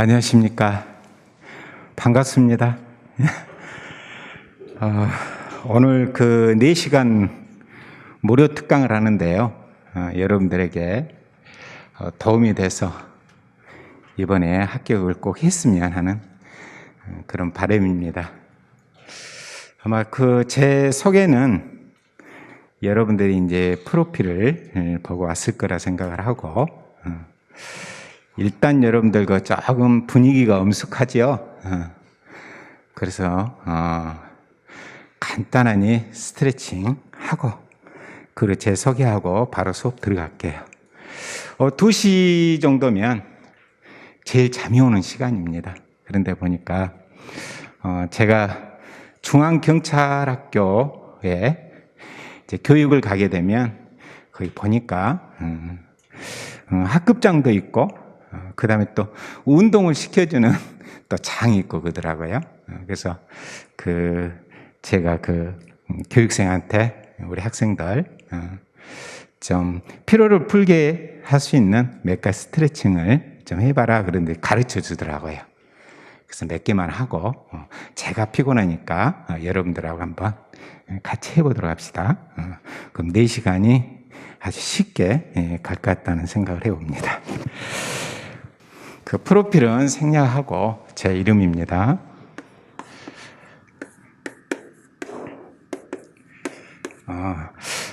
안녕하십니까. 반갑습니다. 오늘 그 4시간 무료 특강을 하는데요. 여러분들에게 도움이 돼서 이번에 합격을 꼭 했으면 하는 그런 바람입니다. 아마 그 제 소개는 여러분들이 이제 프로필을 보고 왔을 거라 생각을 하고, 일단 여러분들과 조금 분위기가 엄숙하지요. 그래서 간단하니 스트레칭 하고, 그리고 제 소개하고 바로 수업 들어갈게요. 2시 정도면 제일 잠이 오는 시간입니다. 그런데 보니까 제가 중앙경찰학교에 이제 교육을 가게 되면 거기 보니까 학급장도 있고, 그 다음에 또 운동을 시켜주는 또 장이 있고 그러더라고요. 그래서 제가 교육생한테 우리 학생들 좀 피로를 풀게 할 수 있는 몇 가지 스트레칭을 좀 해봐라. 그런데 가르쳐 주더라고요. 그래서 몇 개만 하고 제가 피곤하니까 여러분들하고 한번 같이 해보도록 합시다. 그럼 4시간이 아주 쉽게 갈 것 같다는 생각을 해봅니다. 그 프로필은 생략하고 제 이름입니다.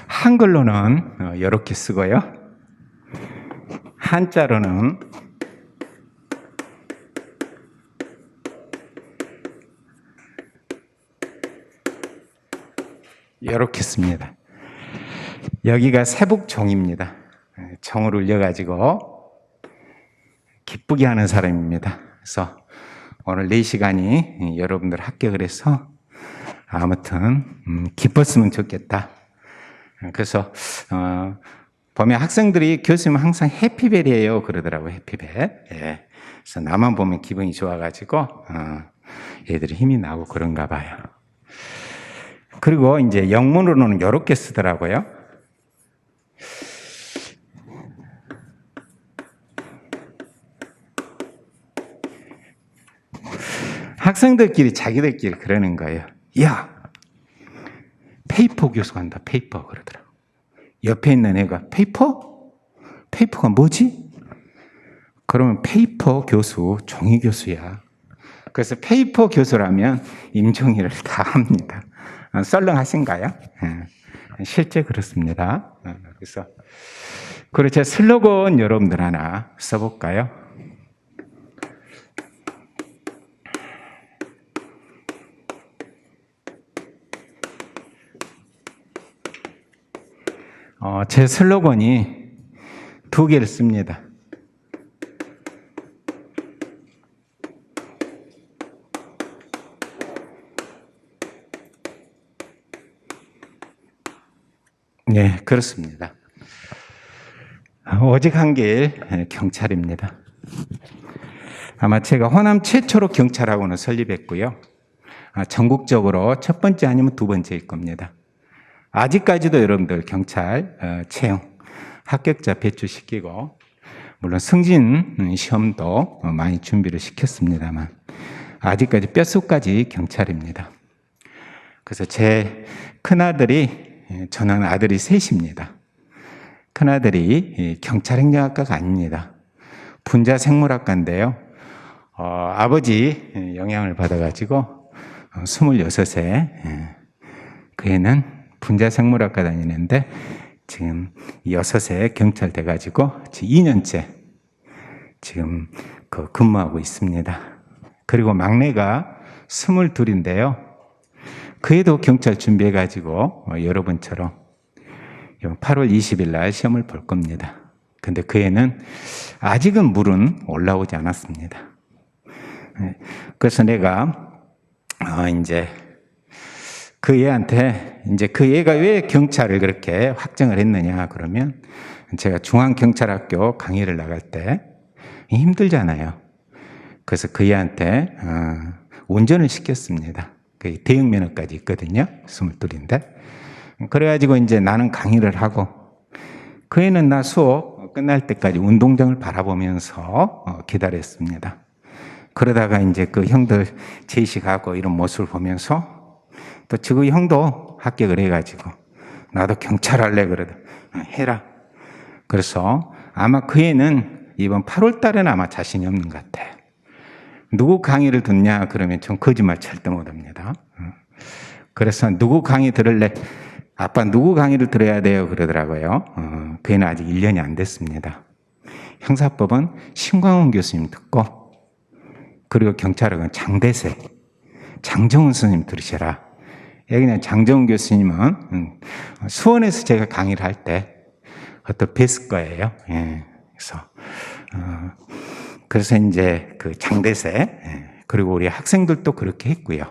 한글로는 이렇게 쓰고요. 한자로는 이렇게 씁니다. 여기가 세북종입니다. 종을 울려가지고 기쁘게 하는 사람입니다. 그래서 오늘 4시간이 여러분들 합격을 해서 아무튼 기뻤으면 좋겠다. 그래서 보면 학생들이 교수님 항상 해피벨이에요 그러더라고요. 해피벨. 예. 그래서 나만 보면 기분이 좋아가지고 얘들이 힘이 나고 그런가 봐요. 그리고 이제 영문으로는 이렇게 쓰더라고요. 학생들끼리 자기들끼리 그러는 거예요. 야, 페이퍼 교수 간다. 페이퍼 그러더라고. 옆에 있는 애가 페이퍼? 페이퍼가 뭐지? 그러면 페이퍼 교수, 종이 교수야. 그래서 페이퍼 교수라면 임종이를 다 합니다. 썰렁하신가요? 실제 그렇습니다. 그리고 제 슬로건 여러분들 하나 써볼까요? 제 슬로건이 2개를 씁니다. 네, 그렇습니다. 오직 한 길 경찰입니다. 아마 제가 호남 최초로 경찰학원을 설립했고요. 전국적으로 첫 번째 아니면 2번째일 겁니다. 아직까지도 여러분들 경찰 채용 합격자 배출시키고, 물론 승진 시험도 많이 준비를 시켰습니다만 아직까지 뼛속까지 경찰입니다. 그래서 제 큰아들이, 저는 아들이 셋입니다. 큰아들이 경찰행정학과가 아닙니다. 분자생물학과인데요. 아버지 영향을 받아가지고 26세, 그 애는 분자생물학과 다니는데 지금 6세 경찰 돼가지고 지금 2년째 지금 근무하고 있습니다. 그리고 막내가 22인데요. 그 애도 경찰 준비해가지고 여러분처럼 8월 20일 날 시험을 볼 겁니다. 근데 그 애는 아직은 물은 올라오지 않았습니다. 그래서 내가 이제 그 애한테 그 애가 왜 경찰을 그렇게 확정을 했느냐 그러면, 제가 중앙경찰학교 강의를 나갈 때 힘들잖아요. 그래서 그 애한테 운전을 시켰습니다. 그 대형면허까지 있거든요. 22인데. 그래가지고 이제 나는 강의를 하고, 그 애는 나 수업 끝날 때까지 운동장을 바라보면서 기다렸습니다. 그러다가 이제 그 형들 제식하고 이런 모습을 보면서 또 지금 형도 합격을 해가지고 나도 경찰 할래 그러다 해라. 그래서 아마 그 애는 이번 8월 달에는 아마 자신이 없는 것 같아요. 누구 강의를 듣냐 그러면 전 거짓말 절대 못합니다. 그래서 누구 강의 들을래? 아빠 누구 강의를 들어야 돼요? 그러더라고요. 그 애는 아직 1년이 안 됐습니다. 형사법은 신광훈 교수님 듣고, 그리고 경찰학은 장대세, 장정훈 선생님 들으셔라. 그냥 장정훈 교수님은 수원에서 제가 강의를 할 때 어떤 뵀을 거예요. 예. 그래서 이제 그 장대세, 그리고 우리 학생들도 그렇게 했고요.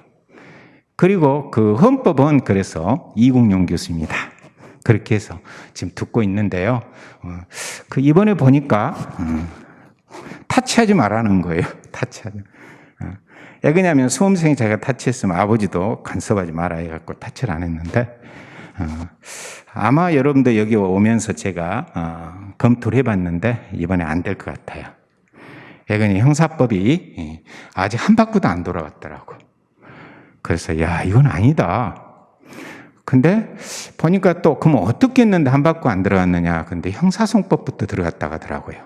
그리고 그 헌법은 그래서 이국용 교수입니다. 그렇게 해서 지금 듣고 있는데요. 그 이번에 보니까 타치하지 말라는 거예요. 타치하지. 왜 그러냐면 수험생이 제가 타치했으면 아버지도 간섭하지 마라 해갖고 타치를 안 했는데, 아마 여러분도 여기 오면서 제가 검토를 해봤는데 이번에 안 될 것 같아요. 왜 그러냐면 형사법이 아직 한 바퀴도 안 돌아갔더라고. 그래서 야 이건 아니다. 근데 보니까 또 그럼 어떻게 했는데 한 바퀴 안 들어갔느냐. 근데 형사소송법부터 들어갔다 가더라고요.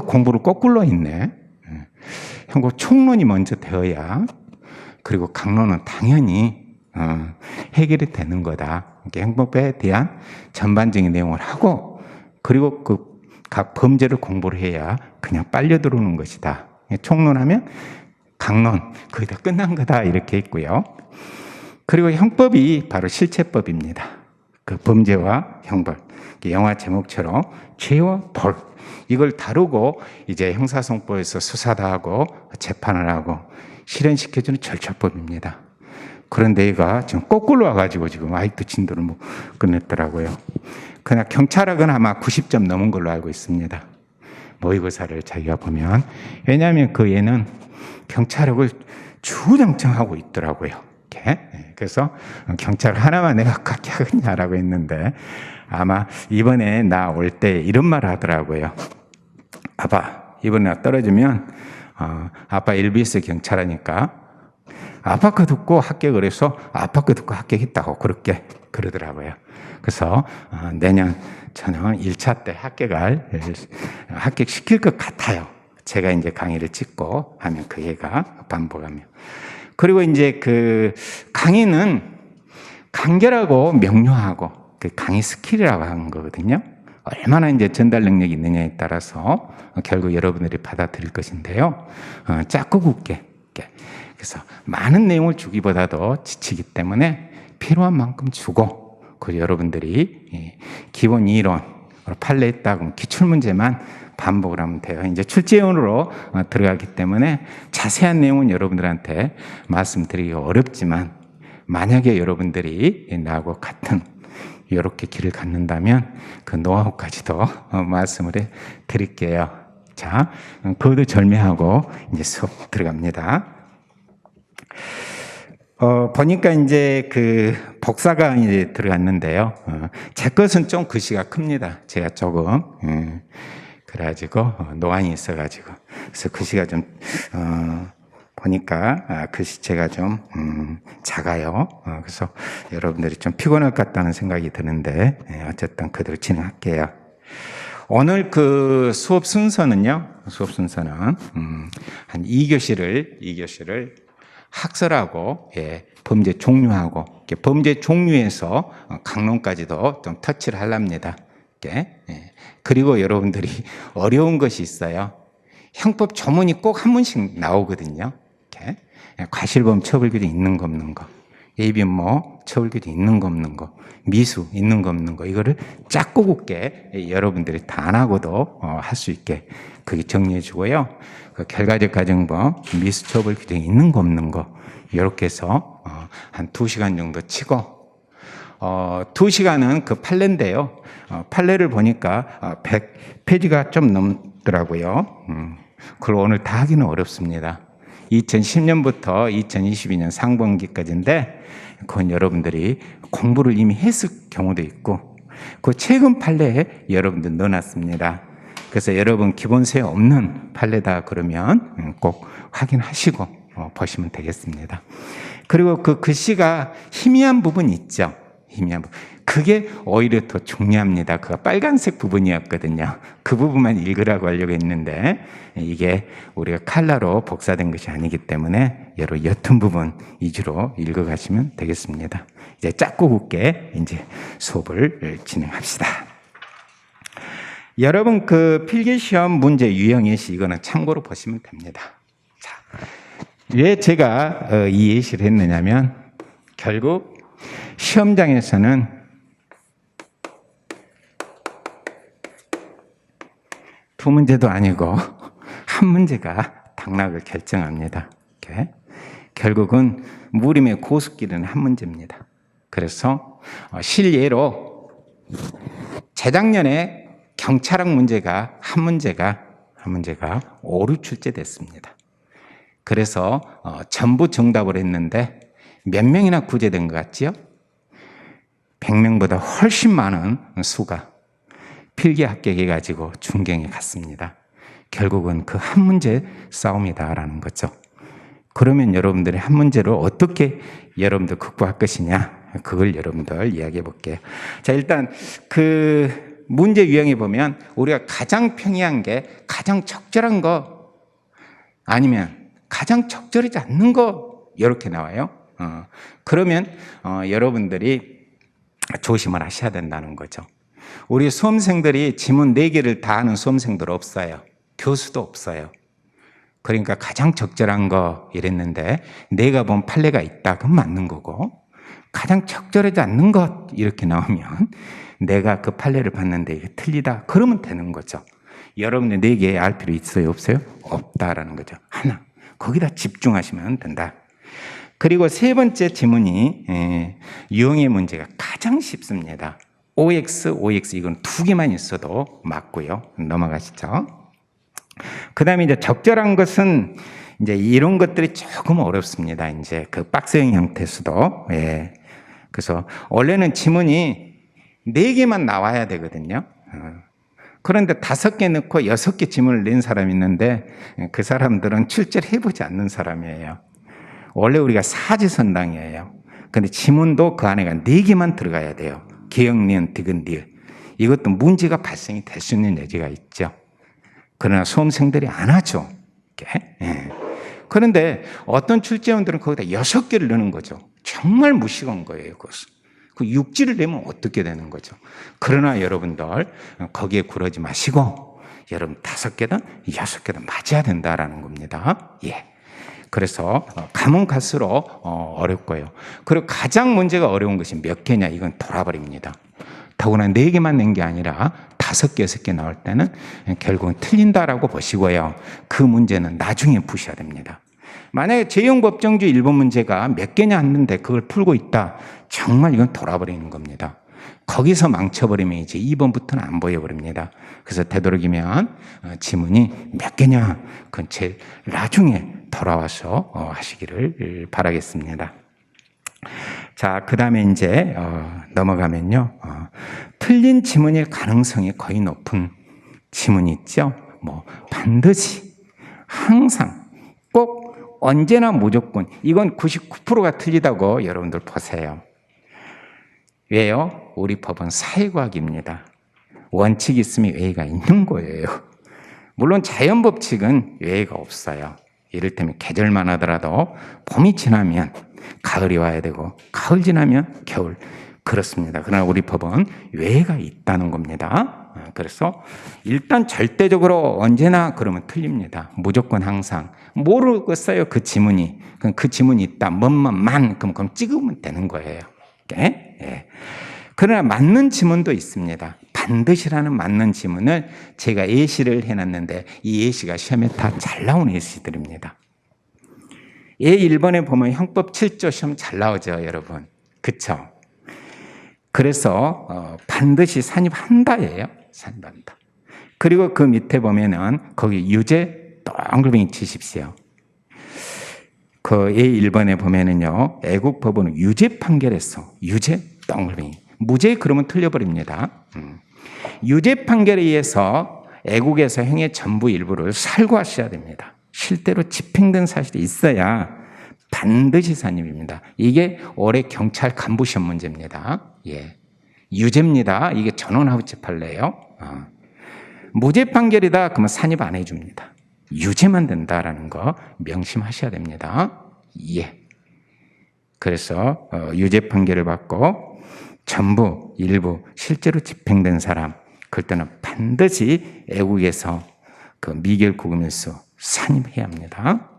공부를 거꾸로 했네. 형법 총론이 먼저 되어야, 그리고 강론은 당연히 해결이 되는 거다. 형법에 대한 전반적인 내용을 하고, 그리고 그 각 범죄를 공부를 해야 그냥 빨려 들어오는 것이다. 총론하면 강론 거의 다 끝난 거다 이렇게 있고요. 그리고 형법이 바로 실체법입니다. 그 범죄와 형벌, 영화 제목처럼 죄와 벌, 이걸 다루고 이제 형사소송법에서 수사도 하고 재판을 하고 실현시켜주는 절차법입니다. 그런데 얘가 지금 거꾸로 와가지고 지금 아직도 진도를 못 끝냈더라고요. 그러나 경찰학은 아마 90점 넘은 걸로 알고 있습니다. 모의고사를 자기가 보면. 왜냐하면 그 얘는 경찰학을 주장창하고 있더라고요. 이렇게. 그래서 경찰 하나만 내가 갖게 하겠냐라고 했는데, 아마 이번에 나 올 때 이런 말을 하더라고요. 아빠, 이번에 나 떨어지면 아빠 LBS 경찰하니까 아빠 거 듣고 합격을 해서 아빠 거 듣고 합격했다고 그렇게 그러더라고요. 그래서 내년 저는 1차 때 합격시킬 것 같아요. 제가 이제 강의를 찍고 하면 그 얘가 반복하며. 그리고 이제 그 강의는 간결하고 명료하고 그 강의 스킬이라고 하는 거거든요. 얼마나 이제 전달 능력이 있느냐에 따라서 결국 여러분들이 받아들일 것인데요. 짧고 굵게. 그래서 많은 내용을 주기보다도 지치기 때문에 필요한 만큼 주고, 그 여러분들이 기본 이론, 판례 있다 그러면 기출문제만 반복을 하면 돼요. 이제 출제원으로 들어가기 때문에 자세한 내용은 여러분들한테 말씀드리기 어렵지만, 만약에 여러분들이 나하고 같은 이렇게 길을 갖는다면 그 노하우까지도 말씀을 드릴게요. 자, 거두절미하고 이제 수업 들어갑니다. 보니까 이제 그 복사가 이제 들어갔는데요. 제 것은 좀 글씨가 큽니다. 제가 조금. 그래가지고 노안이 있어가지고. 그래서 글씨가 좀, 보니까 글씨체가 좀 작아요. 그래서 여러분들이 좀 피곤할 것 같다는 생각이 드는데, 어쨌든 그대로 진행할게요. 오늘 그 수업 순서는요. 한 2교시를 학설하고 범죄 종류하고, 범죄 종류에서 강론까지도 좀 터치를 하랍니다. 그리고 여러분들이 어려운 것이 있어요. 형법 조문이 꼭 한 문씩 나오거든요. 과실범 처벌규정 있는 거 없는 거, 예비모 처벌규정 있는 거 없는 거, 미수 있는 거 없는 거, 이거를 작고 굵게 여러분들이 다 안 하고도 할 수 있게 그게 정리해 주고요. 그 결과적 가정법, 미수 처벌규정 있는 거 없는 거, 이렇게 해서 한 2시간 정도 치고, 2시간은 그 판례인데요. 판례를 보니까 100페이지가 좀 넘더라고요. 그걸 오늘 다 하기는 어렵습니다. 2010년부터 2022년 상반기까지인데, 그건 여러분들이 공부를 이미 했을 경우도 있고, 그 최근 판례에 여러분들 넣어놨습니다. 그래서 여러분 기본세 없는 판례다 그러면 꼭 확인하시고 보시면 되겠습니다. 그리고 그 글씨가 희미한 부분이 있죠. 희미한 부분. 그게 오히려 더 중요합니다. 그 빨간색 부분이었거든요. 그 부분만 읽으라고 하려고 했는데 이게 우리가 칼라로 복사된 것이 아니기 때문에 여러 옅은 부분 위주로 읽어가시면 되겠습니다. 이제 짧고 굵게 이제 수업을 진행합시다. 여러분 그 필기시험 문제 유형 예시 이거는 참고로 보시면 됩니다. 자, 왜 제가 이 예시를 했느냐면 결국 시험장에서는 두 문제도 아니고 한 문제가 당락을 결정합니다. 이렇게. 결국은 무림의 고수길은 한 문제입니다. 그래서 실예로 재작년에 경찰학 문제가 한 문제가 오류 출제됐습니다. 그래서 전부 정답을 했는데 몇 명이나 구제된 것 같지요? 100명보다 훨씬 많은 수가 필기 합격해가지고 중경에 갔습니다. 결국은 그 한 문제 싸움이다라는 거죠. 그러면 여러분들이 한 문제를 어떻게 여러분들 극복할 것이냐, 그걸 여러분들 이야기해 볼게요. 자, 일단 그 문제 유형에 보면 우리가 가장 평이한 게 가장 적절한 거 아니면 가장 적절하지 않는 거 이렇게 나와요. 그러면 여러분들이 조심을 하셔야 된다는 거죠. 우리 수험생들이 지문 4개를 다 하는 수험생들 없어요. 교수도 없어요. 그러니까 가장 적절한 거 이랬는데 내가 본 판례가 있다. 그건 맞는 거고 가장 적절하지 않는 것 이렇게 나오면 내가 그 판례를 봤는데 이게 틀리다. 그러면 되는 거죠. 여러분들 4개 알 필요 있어요? 없어요? 없다라는 거죠. 하나. 거기다 집중하시면 된다. 그리고 세 번째 지문이 유형의 문제가 가장 쉽습니다. OX 이건 2개만 있어도 맞고요. 넘어가시죠. 그 다음에 이제 적절한 것은 이제 이런 것들이 조금 어렵습니다. 이제 그 박스형 형태에서도. 예. 그래서 원래는 지문이 4개만 나와야 되거든요. 그런데 5개 넣고 6개 지문을 낸 사람이 있는데 그 사람들은 출제를 해보지 않는 사람이에요. 원래 우리가 사지선당이에요. 근데 지문도 그 안에가 4개만 들어가야 돼요. 기역, 니은, 디귿, 리을. 이것도 문제가 발생이 될 수 있는 여지가 있죠. 그러나 수험생들이 안 하죠. 예. 그런데 어떤 출제원들은 거기다 6개를 넣는 거죠. 정말 무식한 거예요. 그것은. 그 육지를 내면 어떻게 되는 거죠. 그러나 여러분들 거기에 굴하지 마시고 여러분 5개든 6개든 맞아야 된다라는 겁니다. 예. 그래서 가면 갈수록 어렵고요. 그리고 가장 문제가 어려운 것이 몇 개냐 이건 돌아버립니다. 더구나 4개만 낸 게 아니라 5개, 6개 나올 때는 결국은 틀린다라고 보시고요. 그 문제는 나중에 푸셔야 됩니다. 만약에 재용법정주 1번 문제가 몇 개냐 했는데 그걸 풀고 있다. 정말 이건 돌아버리는 겁니다. 거기서 망쳐버리면 이제 2번부터는 안 보여버립니다. 그래서 되도록이면 지문이 몇 개냐 그건 제일 나중에 돌아와서 하시기를 바라겠습니다. 자, 그 다음에 이제 넘어가면요. 틀린 지문일 가능성이 거의 높은 지문이 있죠. 뭐 반드시, 항상, 꼭, 언제나 무조건 이건 99%가 틀리다고 여러분들 보세요. 왜요? 우리 법은 사회과학입니다. 원칙이 있으면 예의가 있는 거예요. 물론 자연법칙은 예의가 없어요. 이를테면 계절만 하더라도 봄이 지나면 가을이 와야 되고 가을 지나면 겨울 그렇습니다. 그러나 우리 법은 예외가 있다는 겁니다. 그래서 일단 절대적으로 언제나 그러면 틀립니다. 무조건 항상 모르겠어요. 그 지문이 그럼 그 지문이 있다. 뭐만 그럼 찍으면 되는 거예요. 예. 그러나 맞는 지문도 있습니다. 반드시라는 맞는 지문을 제가 예시를 해놨는데 이 예시가 시험에 다 잘 나오는 예시들입니다. 예 1번에 보면 형법 7조 시험 잘 나오죠, 여러분. 그쵸? 그래서 반드시 산입한다예요. 산입한다. 그리고 그 밑에 보면은 거기 유죄 동글뱅이 치십시오. 그 예 1번에 보면은요. 애국법원은 유죄 판결했어. 유죄 동글뱅이. 무죄 그러면 틀려버립니다. 유죄 판결에 의해서 애국에서 행의 전부 일부를 살구하셔야 됩니다. 실제로 집행된 사실이 있어야 반드시 산입입니다. 이게 올해 경찰 간부 시험 문제입니다. 예. 유죄입니다. 이게 전원하고 재판례예요. 무죄 판결이다 그러면 산입 안 해줍니다. 유죄만 된다라는 거 명심하셔야 됩니다. 예. 그래서 유죄 판결을 받고 전부 일부 실제로 집행된 사람 그럴 때는 반드시 애국에서 그 미결 구금일수 산입해야 합니다.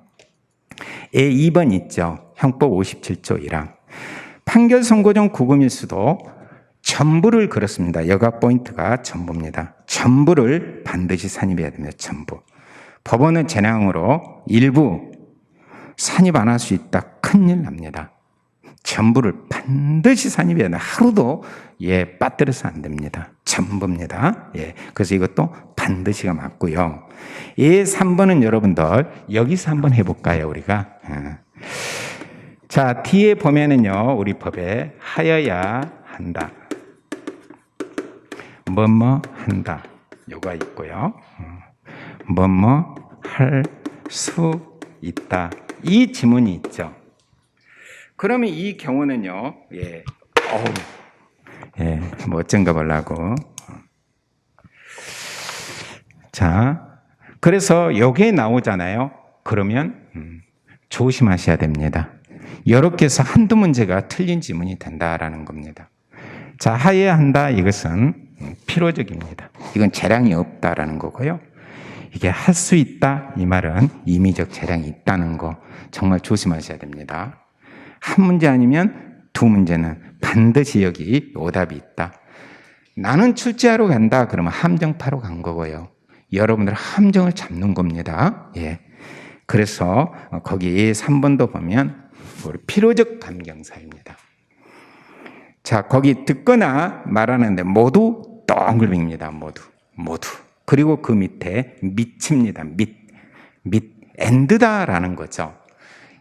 2번 있죠. 형법 57조 1항. 판결 선고 전 구금일수도 전부를 그렇습니다. 여가 포인트가 전부입니다. 전부를 반드시 산입해야 됩니다. 전부. 법원은 재량으로 일부 산입 안 할 수 있다. 큰일 납니다. 전부를 반드시 산입해야 됩니다. 하루도 빠뜨려서 안 됩니다. 전부입니다. 그래서 이것도 반드시가 맞고요. 3번은 여러분들 여기서 한번 해볼까요? 우리가. 자, 뒤에 보면은요, 우리 법에 하여야 한다. 뭐뭐 한다. 요가 있고요. 뭐뭐 할 수 있다. 이 지문이 있죠. 그러면 이 경우는요, 뭐 어쩐가 보려고. 자, 그래서 여기에 나오잖아요. 그러면 조심하셔야 됩니다. 이렇게 해서 한두 문제가 틀린 지문이 된다라는 겁니다. 자, 하여야 한다. 이것은 필요적입니다. 이건 재량이 없다라는 거고요. 이게 할 수 있다. 이 말은 임의적 재량이 있다는 거 정말 조심하셔야 됩니다. 한 문제 아니면 두 문제는 반드시 여기 오답이 있다. 나는 출제하러 간다. 그러면 함정파로 간 거고요. 여러분들 함정을 잡는 겁니다. 그래서 거기 3번도 보면 필요적 감경사입니다. 자, 거기 듣거나 말하는데 모두 동글빙입니다. 모두. 그리고 그 밑에 밑입니다. 밑. 엔드다라는 거죠.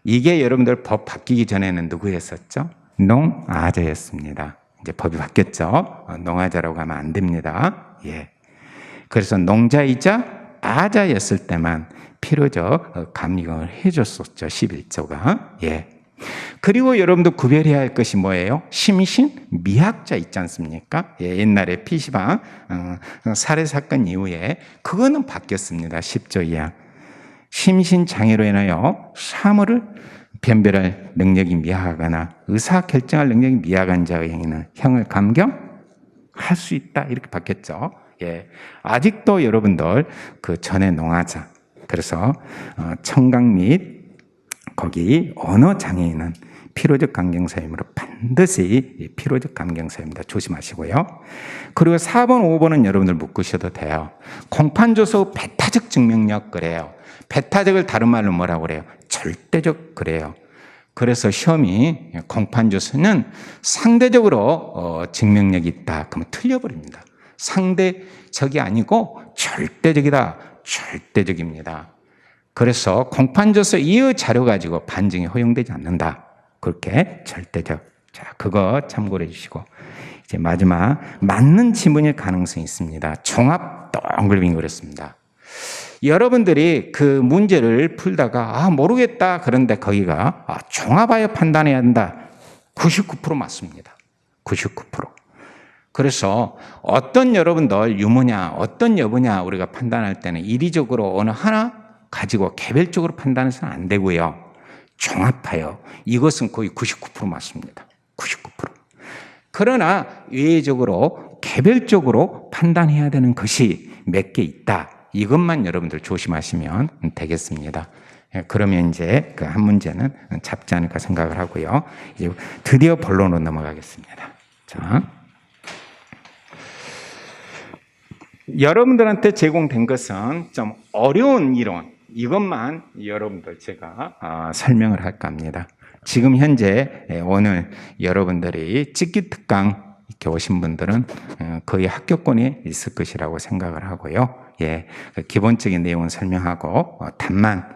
이게 여러분들 법 바뀌기 전에는 누구였었죠? 농아자였습니다. 이제 법이 바뀌었죠. 농아자라고 하면 안 됩니다. 그래서 농자이자 아자였을 때만 필요적 감경을 해줬었죠. 11조가. 그리고 여러분도 구별해야 할 것이 뭐예요? 심신, 미학자 있지 않습니까? 옛날에 PC방 살해 사건 이후에 그거는 바뀌었습니다. 10조 이하. 심신장애로 인하여 사물을 변별할 능력이 미약하거나 의사결정할 능력이 미약한 자의 행위는 형을 감경할 수 있다. 이렇게 바뀌었죠. 아직도 여러분들 그 전에 농하자. 그래서 청각 및 거기 언어 장애인은 필요적 감경사이므로 반드시 필요적 감경사입니다. 조심하시고요. 그리고 4번, 5번은 여러분들 묶으셔도 돼요. 공판조서 배타적 증명력 그래요. 배타적을 다른 말로 뭐라고 그래요? 절대적 그래요. 그래서 시험이 공판조서는 상대적으로 증명력이 있다. 그러면 틀려버립니다. 상대적이 아니고 절대적이다. 절대적입니다. 그래서 공판조서 이의 자료 가지고 판정이 허용되지 않는다. 그렇게 절대적. 자, 그거 참고해 주시고. 이제 마지막, 맞는 지문일 가능성이 있습니다. 종합 동글빙 그랬습니다. 여러분들이 그 문제를 풀다가, 모르겠다. 그런데 거기가, 종합하여 판단해야 한다. 99% 맞습니다. 99%. 그래서 어떤 여러분들 유무냐, 어떤 여부냐 우리가 판단할 때는 이리적으로 어느 하나 가지고 개별적으로 판단해서는 안 되고요. 종합하여 이것은 거의 99% 맞습니다. 99%. 그러나 외적으로 개별적으로 판단해야 되는 것이 몇 개 있다. 이것만 여러분들 조심하시면 되겠습니다. 그러면 이제 그 한 문제는 잡지 않을까 생각을 하고요. 이제 드디어 본론으로 넘어가겠습니다. 자, 여러분들한테 제공된 것은 좀 어려운 이론, 이것만 여러분들 제가 설명을 할까 합니다. 지금 현재 오늘 여러분들이 찍기 특강 이렇게 오신 분들은 거의 합격권이 있을 것이라고 생각을 하고요. 기본적인 내용은 설명하고 답만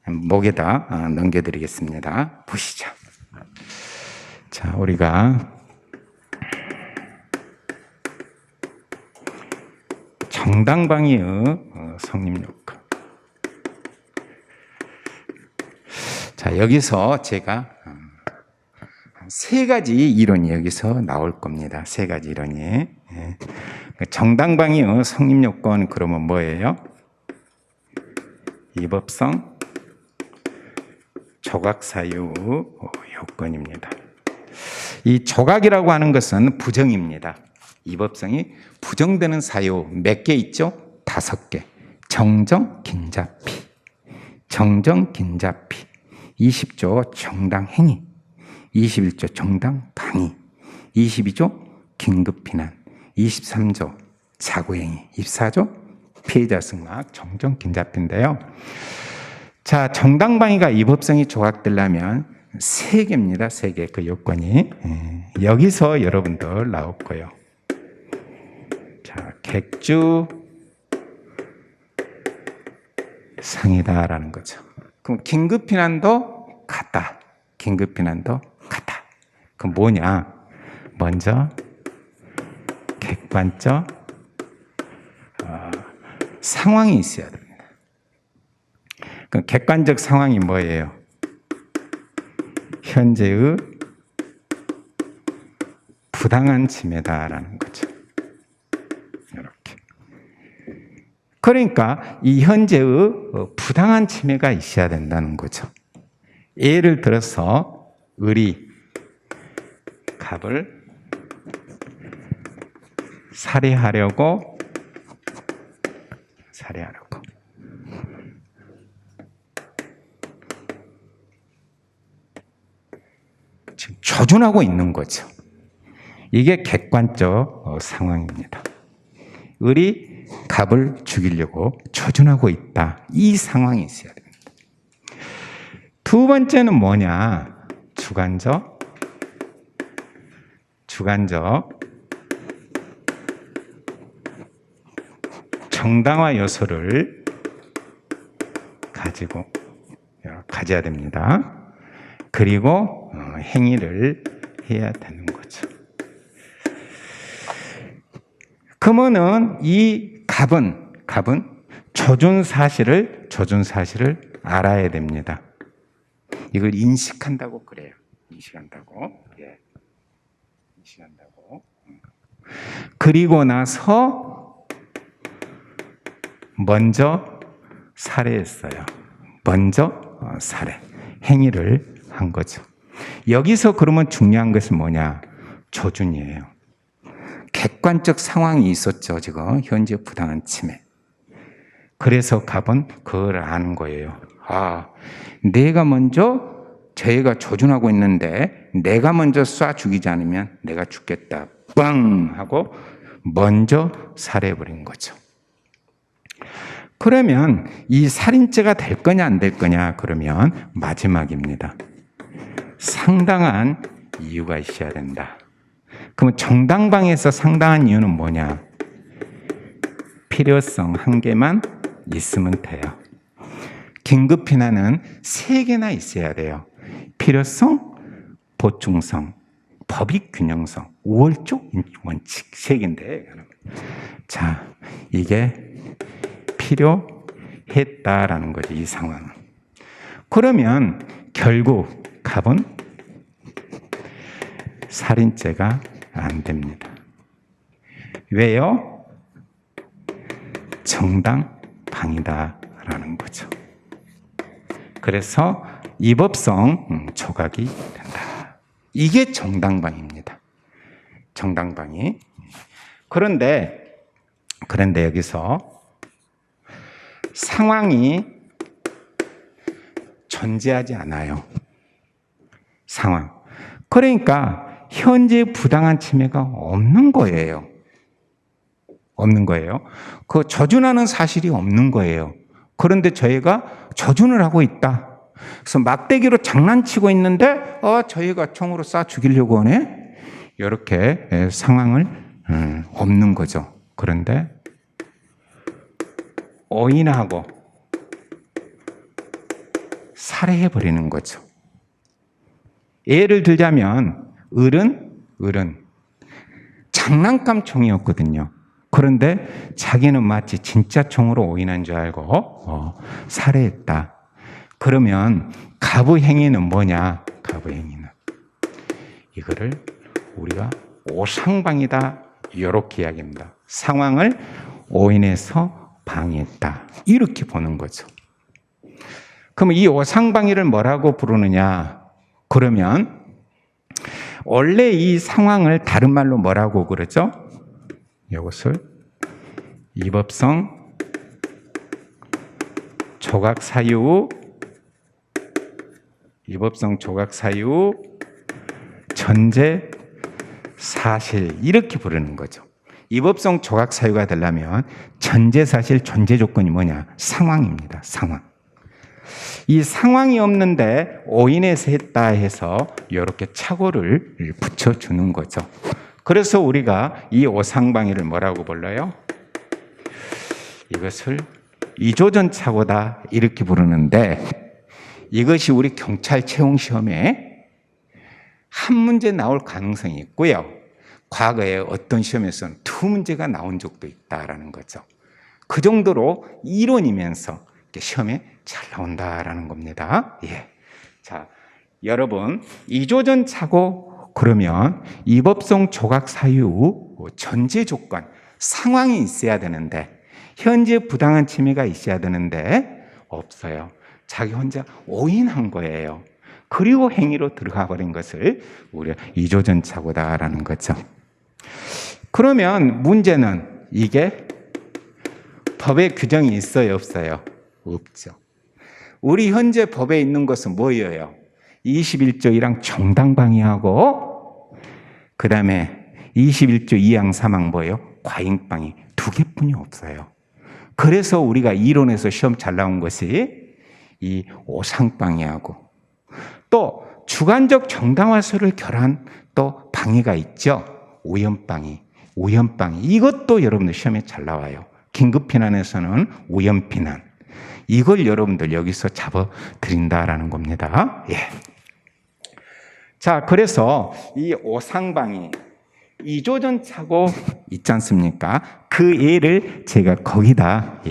목에다 넘겨드리겠습니다. 보시죠. 자, 우리가 정당방위의 성립요건. 자, 여기서 제가 세 가지 이론이 여기서 나올 겁니다. 세 가지 이론이. 정당방위의 성립요건 그러면 뭐예요? 위법성, 조각사유 요건입니다. 이 조각이라고 하는 것은 부정입니다. 위법성이 부정되는 사유 몇 개 있죠? 5개. 정정, 긴잡히. 정정, 긴잡히. 20조 정당행위. 21조 정당방위. 22조 긴급피난. 23조 자구행위. 24조 피해자 승낙, 정정, 긴잡인데요. 자, 정당방위가 위법성이 조각되려면 3개입니다. 3개 그 요건이. 여기서 여러분들 나올 거예요. 자, 객주 상이다라는 거죠. 그럼 긴급피난도 같다. 긴급피난도 같다. 그럼 뭐냐? 먼저 객관적 상황이 있어야 됩니다. 그 객관적 상황이 뭐예요? 현재의 부당한 침해다라는 거죠. 이렇게. 그러니까 이 현재의 부당한 침해가 있어야 된다는 거죠. 예를 들어서 을이 갑을 살해하려고 지금 조준하고 있는 거죠. 이게 객관적 상황입니다. 을이 갑을 죽이려고 조준하고 있다. 이 상황이 있어야 됩니다. 두 번째는 뭐냐? 주관적 정당화 요소를 가져야 됩니다. 그리고 행위를 해야 되는 거죠. 그러면은 이 갑은 조준 사실을 알아야 됩니다. 이걸 인식한다고 그래요. 인식한다고. 그리고 나서 먼저 살해했어요. 행위를 한 거죠. 여기서 그러면 중요한 것은 뭐냐? 조준이에요. 객관적 상황이 있었죠. 지금 현재 부당한 침해. 그래서 갑은 그걸 아는 거예요. 아, 내가 먼저 저희가 조준하고 있는데 내가 먼저 쏴 죽이지 않으면 내가 죽겠다. 빵! 하고 먼저 살해해버린 거죠. 그러면 이 살인죄가 될 거냐 안 될 거냐? 그러면 마지막입니다. 상당한 이유가 있어야 된다. 그러면 정당방위에서 상당한 이유는 뭐냐? 필요성 한 개만 있으면 돼요. 긴급피난은 3개나 있어야 돼요. 필요성, 보충성, 법익균형성, 우월적 원칙 3개인데, 자, 이게 필요했다라는 거죠. 이 상황은. 그러면 결국 갑은 살인죄가 안 됩니다. 왜요? 정당방위다라는 거죠. 그래서 위법성 조각이 된다. 이게 정당방위입니다. 정당방위. 그런데 여기서 상황이 존재하지 않아요. 상황. 그러니까 현재 부당한 침해가 없는 거예요. 그 조준하는 사실이 없는 거예요. 그런데 저희가 조준을 하고 있다. 그래서 막대기로 장난치고 있는데 저희가 총으로 쏴 죽이려고 하네. 이렇게 상황을 없는 거죠. 그런데 오인하고 살해해버리는 거죠. 예를 들자면 을은 장난감 총이었거든요. 그런데 자기는 마치 진짜 총으로 오인한 줄 알고 살해했다. 그러면 가부 행위는 뭐냐? 가부 행위는 이거를 우리가 오상방이다 이렇게 이야기합니다. 상황을 오인해서 방해했다 이렇게 보는 거죠. 그럼 이 오상방위를 뭐라고 부르느냐? 그러면 원래 이 상황을 다른 말로 뭐라고 그러죠? 이것을 이법성 조각사유, 이법성 조각사유 전제 사실 이렇게 부르는 거죠. 이법성 조각사유가 되려면 전제 사실 존재 조건이 뭐냐? 상황입니다. 상황. 이 상황이 없는데 오인해서 했다 해서 이렇게 착오를 붙여주는 거죠. 그래서 우리가 이 오상방위를 뭐라고 불러요? 이것을 이조전 착오다 이렇게 부르는데 이것이 우리 경찰 채용 시험에 한 문제 나올 가능성이 있고요. 과거에 어떤 시험에서는 두 문제가 나온 적도 있다라는 거죠. 그 정도로 이론이면서 시험에 잘 나온다라는 겁니다. 예. 자, 여러분, 이조전 착오 그러면 이법성 조각 사유 전제 조건 상황이 있어야 되는데 현재 부당한 침해가 있어야 되는데 없어요. 자기 혼자 오인한 거예요. 그리고 행위로 들어가 버린 것을 우리가 이조전 착오다라는 거죠. 그러면 문제는 이게 법에 규정이 있어요, 없어요? 없죠. 우리 현재 법에 있는 것은 뭐예요? 21조 1항 정당방위하고 그 다음에 21조 2항 3항 뭐예요? 과잉방위 두 개뿐이 없어요. 그래서 우리가 이론에서 시험 잘 나온 것이 이 오상방위하고 또 주관적 정당화설을 결한 또 방위가 있죠. 오연방위, 오연방위 이것도 여러분들 시험에 잘 나와요. 긴급피난에서는 오연피난 이걸 여러분들 여기서 잡아드린다라는 겁니다. 예. 자, 그래서 이 오상방위, 이조전 착오 있지 않습니까? 그 예를 제가 거기다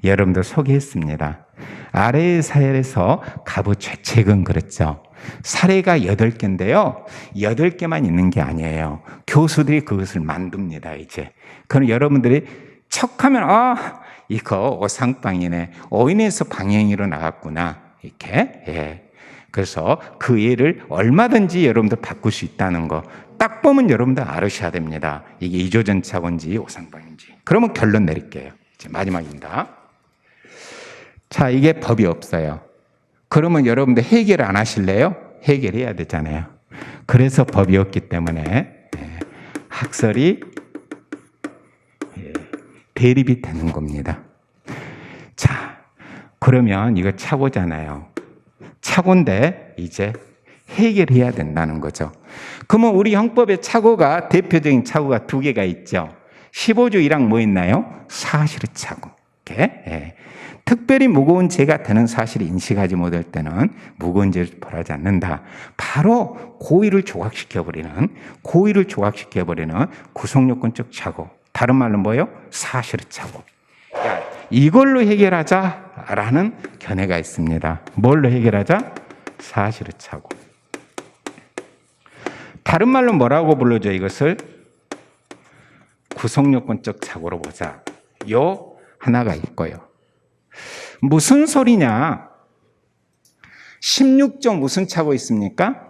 여러분들 소개했습니다. 아래의 사례에서 가부 죄책은 그랬죠. 사례가 8개인데요. 8개만 있는 게 아니에요. 교수들이 그것을 만듭니다, 이제. 그럼 여러분들이 척하면, 이거 오상방위네. 오인해서 방해행위로 나갔구나. 이렇게. 예. 그래서 그 예를 얼마든지 여러분들 바꿀 수 있다는 거. 딱 보면 여러분들 알으셔야 됩니다. 이게 이조전 착오인지 오상방위인지. 그러면 결론 내릴게요. 이제 마지막입니다. 자, 이게 법이 없어요. 그러면 여러분들 해결 안 하실래요? 해결해야 되잖아요. 그래서 법이 없기 때문에 학설이 대립이 되는 겁니다. 자, 그러면 이거 착오잖아요. 착오인데 이제 해결해야 된다는 거죠. 그러면 우리 형법의 착오가 대표적인 착오가 2개가 있죠. 15조 1항 뭐 있나요? 사실의 착오. 이렇게. 특별히 무거운 죄가 되는 사실을 인식하지 못할 때는 무거운 죄를 벌하지 않는다. 바로 고의를 조각시켜버리는 구속요건적 착오. 다른 말로 뭐예요? 사실의 착오. 이걸로 해결하자라는 견해가 있습니다. 뭘로 해결하자? 사실의 착오. 다른 말로 뭐라고 불러줘 이것을? 구속요건적 착오로 보자. 요 하나가 있고요. 무슨 소리냐? 16조 무슨 착오 있습니까?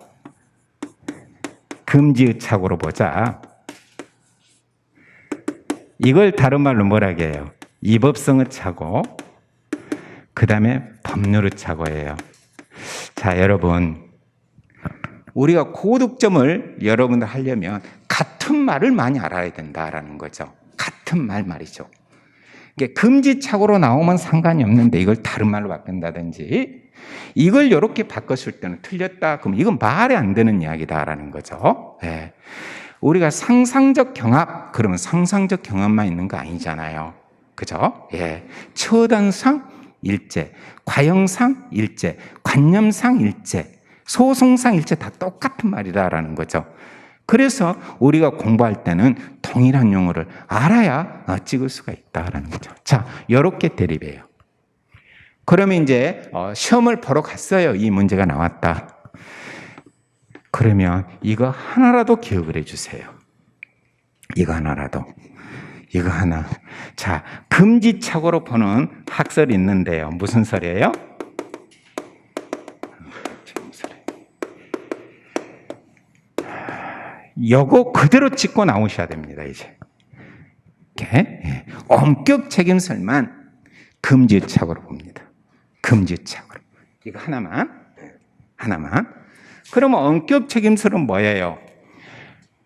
금지의 착오로 보자. 이걸 다른 말로 뭐라고 해요? 이법성의 착오, 그 다음에 법률의 착오예요. 자, 여러분, 우리가 고득점을 여러분들 하려면 같은 말을 많이 알아야 된다라는 거죠. 같은 말이죠. 이게 금지착오로 나오면 상관이 없는데 이걸 다른 말로 바꾼다든지 이걸 이렇게 바꿨을 때는 틀렸다. 그럼 이건 말이 안 되는 이야기다라는 거죠. 네. 우리가 상상적 경합, 그러면 상상적 경합만 있는 거 아니잖아요. 그죠? 예. 처단상 일제, 과형상 일제, 관념상 일제, 소송상 일제 다 똑같은 말이다라는 거죠. 그래서 우리가 공부할 때는 동일한 용어를 알아야 찍을 수가 있다라는 거죠. 자, 이렇게 대립해요. 그러면 이제 시험을 보러 갔어요. 이 문제가 나왔다. 그러면 이거 하나라도 기억을 해주세요. 이거 하나라도. 이거 하나. 자, 금지착오로 보는 학설이 있는데요. 무슨 설이에요? 요거 그대로 찍고 나오셔야 됩니다, 이제. 이렇게. 엄격 책임설만 금지착오로 봅니다. 금지착오로. 이거 하나만. 그러면 엄격 책임설은 뭐예요?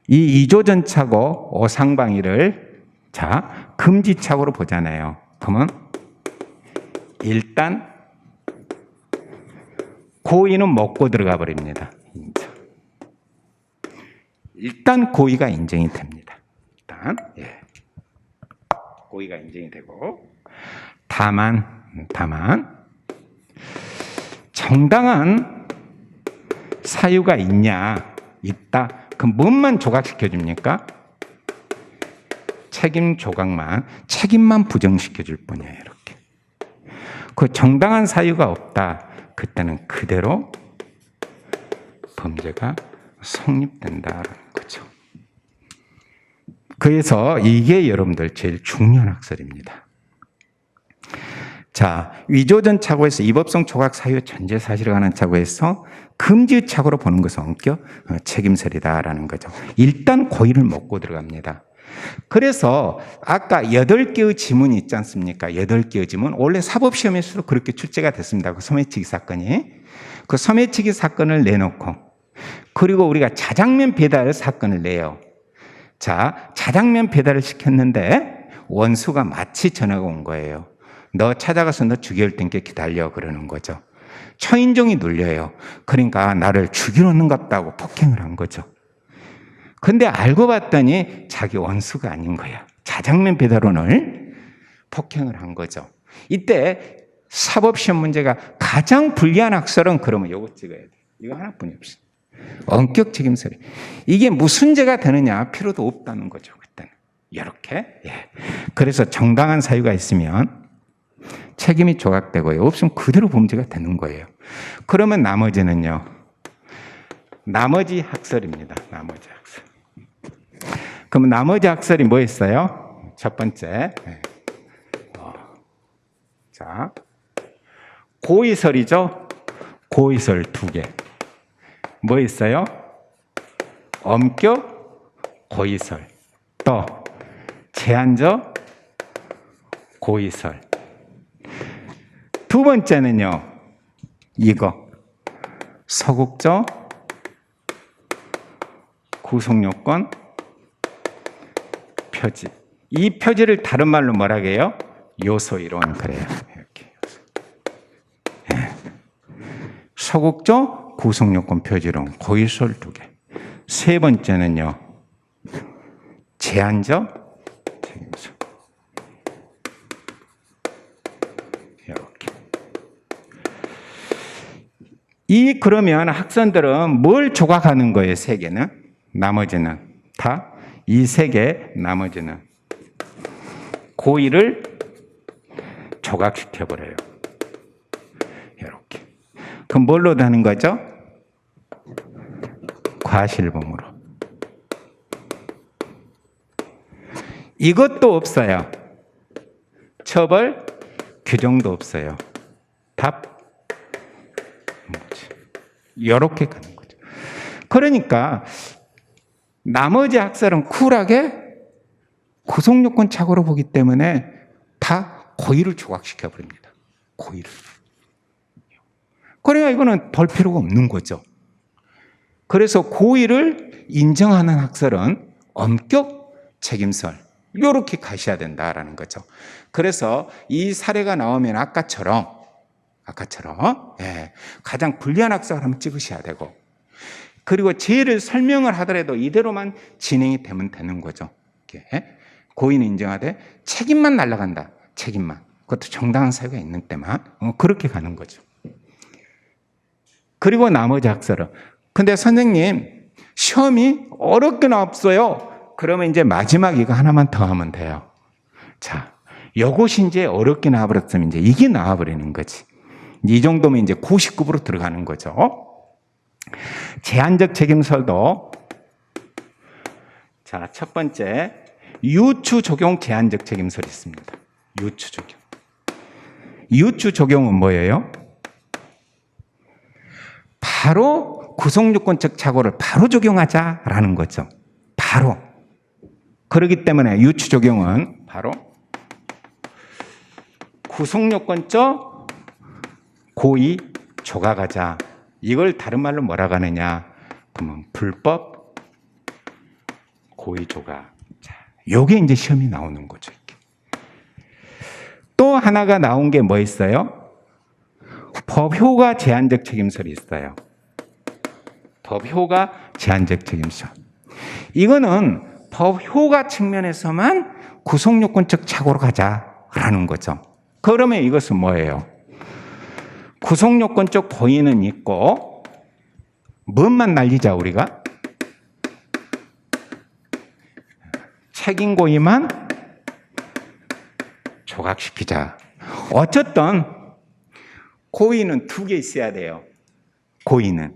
이 이조전착오 오상방위를 자, 금지착오로 보잖아요. 그러면 일단 고의는 먹고 들어가 버립니다. 일단 고의가 인정이 됩니다. 일단 고의가 인정이 되고 다만 정당한 사유가 있다. 그럼 뭔만 조각시켜 줍니까? 책임만 부정시켜 줄 뿐이에요. 이렇게. 그 정당한 사유가 없다. 그때는 그대로 범죄가 성립된다는 거죠. 그래서 이게 여러분들 제일 중요한 학설입니다. 자, 위조전착오에서 위법성 조각 사유 전제 사실에 관한 착오에서 금지착오로 보는 것은 엄격 책임설이다라는 거죠. 일단 고의를 먹고 들어갑니다. 그래서 아까 8개의 지문이 있지 않습니까? 8개의 지문. 원래 사법시험에서도 그렇게 출제가 됐습니다. 그 소매치기 사건이. 그 소매치기 사건을 내놓고 그리고 우리가 자장면 배달 사건을 내요. 자, 자장면 배달을 시켰는데 원수가 마치 전화가 온 거예요. 너 찾아가서 너 죽여올 테니까 기다려 그러는 거죠. 초인종이 눌려요. 그러니까 나를 죽이러 오는 것 같다고 폭행을 한 거죠. 근데 알고 봤더니 자기 원수가 아닌 거야. 자장면 배달원을 폭행을 한 거죠. 이때 사법시험 문제가 가장 불리한 학설은 그러면 이거 찍어야 돼. 이거 하나뿐이 없어. 엄격 책임설이. 이게 무슨 죄가 되느냐? 필요도 없다는 거죠. 그때는. 이렇게. 그래서 정당한 사유가 있으면 책임이 조각되고요. 없으면 그대로 범죄가 되는 거예요. 그러면 나머지는요. 나머지 학설입니다. 나머지 학설. 그럼 나머지 학설이 뭐였어요? 첫 번째. 자, 고의설이죠. 고의설 2개. 뭐 있어요? 엄격 고의설. 또 제한적 고의설. 두 번째는요. 이거. 서국적 구속요건 표지. 이 표지를 다른 말로 뭐라고 해요? 요소이론 그래요. 이렇게. 서국적 구속요건 표지론 고의설 2개. 세 번째는요. 제한적 책임설. 이렇게. 그러면 학생들은 뭘 조각하는 거예요? 3개는? 나머지는 다 이 3개, 나머지는 고의를 조각시켜버려요. 이렇게. 그럼 뭘로 다는 거죠? 과실범으로. 이것도 없어요. 처벌, 규정도 없어요. 답, 이렇게 가는 거죠. 그러니까 나머지 학설은 쿨하게 구속요건 착오로 보기 때문에 다 고의를 조각시켜 버립니다. 고의를. 그러니까 이거는 볼 필요가 없는 거죠. 그래서 고의를 인정하는 학설은 엄격 책임설. 이렇게 가셔야 된다라는 거죠. 그래서 이 사례가 나오면 아까처럼 가장 불리한 학설을 한번 찍으셔야 되고, 그리고 죄를 설명을 하더라도 이대로만 진행이 되면 되는 거죠. 고의는 인정하되 책임만 날아간다. 책임만. 그것도 정당한 사유가 있는 때만 그렇게 가는 거죠. 그리고 나머지 학설은 근데 선생님 시험이 어렵게는 없어요. 그러면 이제 마지막 이거 하나만 더 하면 돼요. 자, 요것이 이제 어렵게 나와버렸으면 이제 이게 나와버리는 거지. 이 정도면 이제 99% 들어가는 거죠. 제한적 책임설도, 자, 첫 번째, 유추 적용 제한적 책임설이 있습니다. 유추 적용. 유추 적용은 뭐예요? 바로 구속요건적 착오를 바로 적용하자라는 거죠. 바로. 그렇기 때문에 유추 적용은 바로 구속요건적 고의 조각하자. 이걸 다른 말로 뭐라고 하느냐? 그러면 불법 고의 조각. 자, 요게 이제 시험이 나오는 거죠. 이렇게. 또 하나가 나온 게 뭐 있어요? 법효가 제한적 책임설이 있어요. 법효가 제한적 책임설. 이거는 법효과 측면에서만 구속요건적 착오로 가자라는 거죠. 그러면 이것은 뭐예요? 구속요건적 고의는 있고 뭔만 날리자 우리가? 책임고의만 조각시키자. 어쨌든 고의는 두 개 있어야 돼요. 고의는.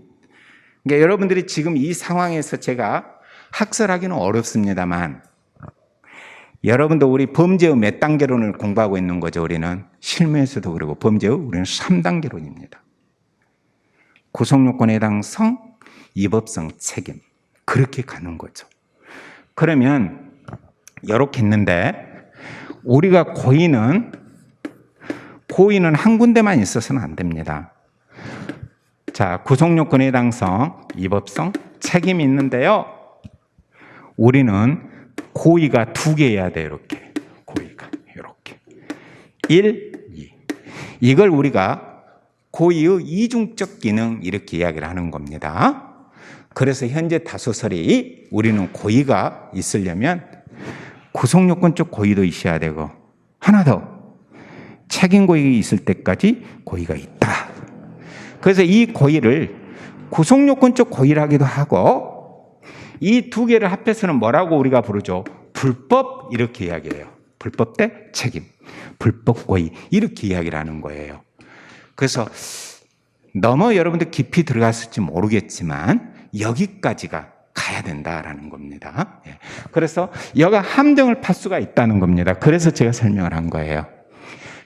그러니까 여러분들이 지금 이 상황에서 제가 학설하기는 어렵습니다만 여러분도 우리 범죄의 몇 단계론을 공부하고 있는 거죠. 우리는 실무에서도 그러고 범죄의 우리는 3단계론입니다. 구속요건에 해당성, 위법성, 책임. 그렇게 가는 거죠. 그러면 이렇게 했는데 우리가 고의는 한 군데만 있어서는 안 됩니다. 자, 구속요건에 해당성, 위법성, 책임이 있는데요. 우리는 고의가 두 개여야 돼요. 이렇게. 고의가 이렇게. 1, 2. 이걸 우리가 고의의 이중적 기능 이렇게 이야기를 하는 겁니다. 그래서 현재 다소설이 우리는 고의가 있으려면 구속요건적 고의도 있어야 되고 하나 더 책임 고의가 있을 때까지 고의가 있다. 그래서 이 고의를 구속요건적 고의라기도 하고 이 두 개를 합해서는 뭐라고 우리가 부르죠? 불법 이렇게 이야기해요. 불법 대 책임, 불법 고의 이렇게 이야기를 하는 거예요. 그래서 너무 여러분들 깊이 들어갔을지 모르겠지만 여기까지가 가야 된다라는 겁니다. 그래서 여가 함정을 팔 수가 있다는 겁니다. 그래서 제가 설명을 한 거예요.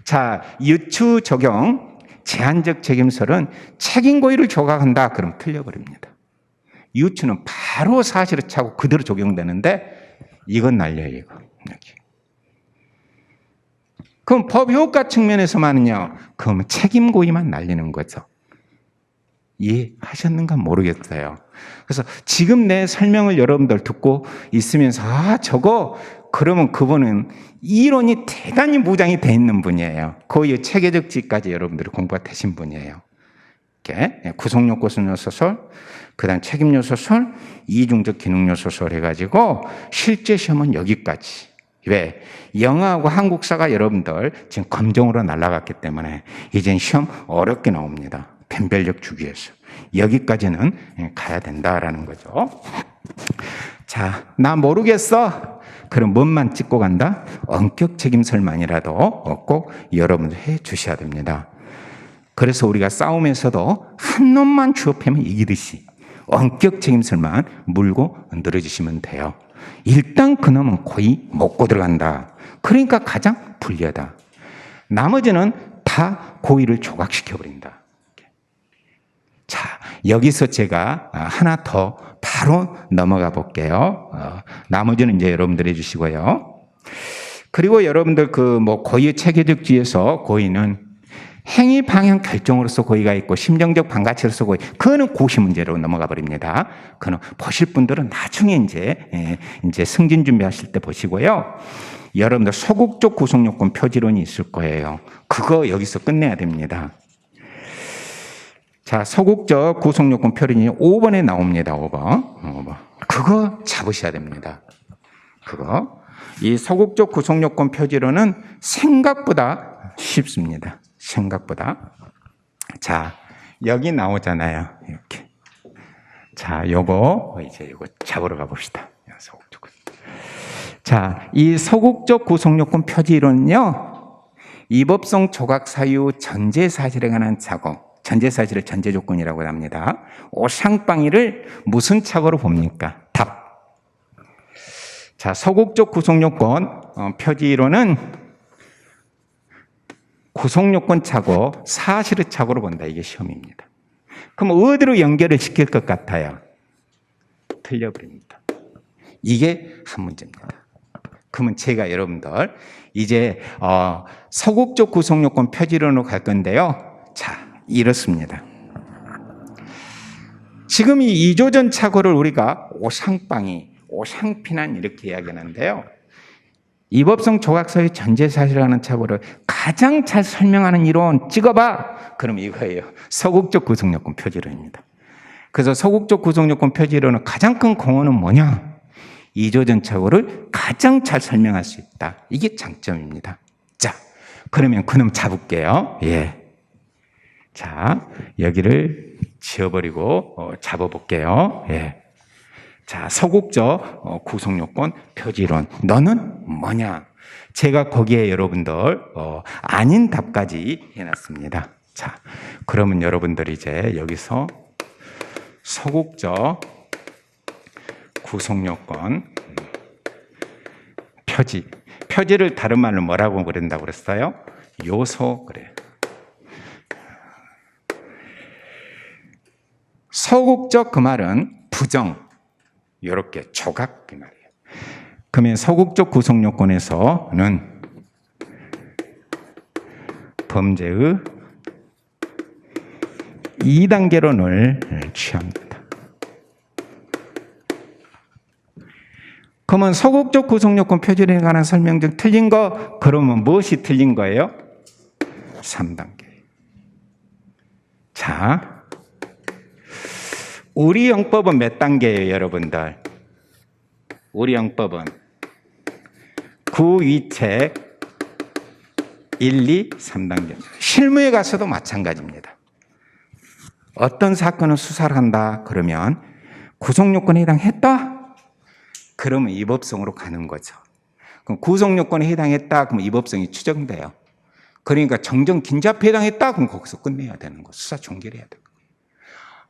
자, 유추 적용 제한적 책임설은 책임 고의를 조각한다. 그럼 틀려버립니다. 유추는 바로 사실을 차고 그대로 적용되는데 이건 날려요. 이거. 여기. 그럼 법 효과 측면에서만은요. 그러면 책임 고의만 날리는 거죠. 이해하셨는가 모르겠어요. 그래서 지금 내 설명을 여러분들 듣고 있으면서 저거 그러면 그분은 이론이 대단히 무장이 돼 있는 분이에요. 거의 체계적 지까지 여러분들이 공부가 되신 분이에요. 이렇게 구속요건 요소설, 그다음 책임 요소설, 이중적 기능 요소설 해가지고 실제 시험은 여기까지. 왜? 영어하고 한국사가 여러분들 지금 검정으로 날아갔기 때문에 이젠 시험 어렵게 나옵니다. 변별력 주기에서. 여기까지는 가야 된다라는 거죠. 자, 나 모르겠어. 그럼 뭔만 찍고 간다? 원격 책임설만이라도 꼭 여러분들 해 주셔야 됩니다. 그래서 우리가 싸움에서도 한 놈만 취업하면 이기듯이 원격 책임설만 물고 늘어주시면 돼요. 일단 그 놈은 거의 먹고 들어간다. 그러니까 가장 불리하다. 나머지는 다 고의를 조각시켜버린다. 자, 여기서 제가 하나 더 바로 넘어가 볼게요. 나머지는 이제 여러분들 해주시고요. 그리고 여러분들 고의의 체계적 지에서 고의는 행위 방향 결정으로서 고의가 있고 심정적 반가치로서 고의. 그거는 고시 문제로 넘어가 버립니다. 그거는 보실 분들은 나중에 이제 승진 준비하실 때 보시고요. 여러분들 소극적 구속요건 표지론이 있을 거예요. 그거 여기서 끝내야 됩니다. 자, 소극적 구속요건 표준이 5번에 나옵니다. 5번. 그거 잡으셔야 됩니다. 그거. 이 소극적 구속요건 표지로는 생각보다 쉽습니다. 생각보다. 자, 여기 나오잖아요. 이렇게. 자, 요거 잡으러 가봅시다. 서국적. 자, 이 서국적 구속요건 표지 이론은요, 이법성 조각 사유 전제 사실에 관한 착오, 전제 사실을 전제 조건이라고 합니다. 오샹빵이를 무슨 착오로 봅니까? 답. 자, 서국적 구속요건 표지 이론은 구속요건 착오, 사실의 착오로 본다. 이게 시험입니다. 그럼 어디로 연결을 시킬 것 같아요? 틀려버립니다. 이게 한 문제입니다. 그러면 제가 여러분들 이제 서국적 구속요건 표지론으로 갈 건데요. 자, 이렇습니다. 지금 이 이조전 착오를 우리가 오샹빵이, 오샹피난 이렇게 이야기하는데요. 이법성 조각서의 전제사실이라는 착오를 가장 잘 설명하는 이론 찍어봐. 그럼 이거예요. 서국적 구속요건 표지론입니다. 그래서 서국적 구속요건 표지론의 가장 큰 공헌은 뭐냐? 이조전 착오를 가장 잘 설명할 수 있다. 이게 장점입니다. 자, 그러면 그놈 잡을게요. 예. 자, 여기를 지워버리고 잡아볼게요. 예. 자, 서국적 구속요건 표지론. 너는 뭐냐? 제가 거기에 여러분들 아닌 답까지 해놨습니다. 자, 그러면 여러분들 이제 여기서 서국적 구속요건 표지를 다른 말로 뭐라고 그런다고 그랬어요? 요소 그래요. 서국적 그 말은 부정, 이렇게 조각 그 말이에요. 그러면 서국적 구속요건에서는 범죄의 2단계론을 취합니다. 그러면 서국적 구속요건 표준에 관한 설명 중 틀린 거, 그러면 무엇이 틀린 거예요? 3단계. 자, 우리 영법은 몇 단계예요, 여러분들? 우리 영법은 구위책 1, 2, 3단계. 실무에 가서도 마찬가지입니다. 어떤 사건을 수사를 한다 그러면 구속요건에 해당했다? 그러면 이법성으로 가는 거죠. 그럼 구속요건에 해당했다 그러면 이법성이 추정돼요. 그러니까 정정긴잡에 해당했다 그럼 거기서 끝내야 되는 거. 수사 종결해야 되고.